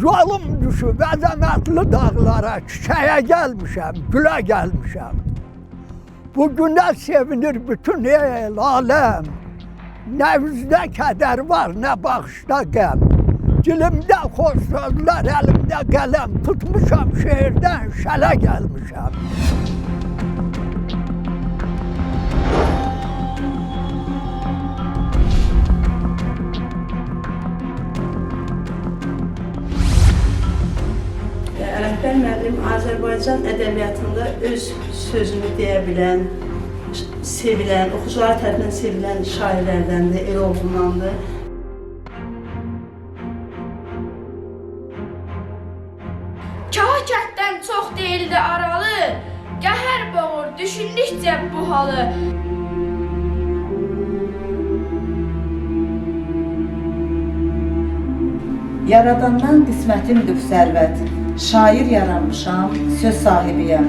Yolum düşüb əzəmətli dağlara, çiçəyə gəlmişəm, gülə gəlmişəm. Bu günə sevinir bütün el aləm. Nə üzdə kədər var, nə baxışda qəm. Dilimdə xoş sözlər, əlimdə qələm. Tutmuşam şeirdən, şələ gəlmişəm. Ələkbər müəllim Azərbaycan ədəbiyyatında öz sözünü deyə bilən, sevilən, oxucular tərəfindən sevilən şairlərdəndir, el olduğundandır. Kahkətdən çox deyildi aralı, qəhər boğur düşündükcə bu halı. Yaradandan qismətimdir bu sərvət, şair yaranmışam, söz sahibiyəm.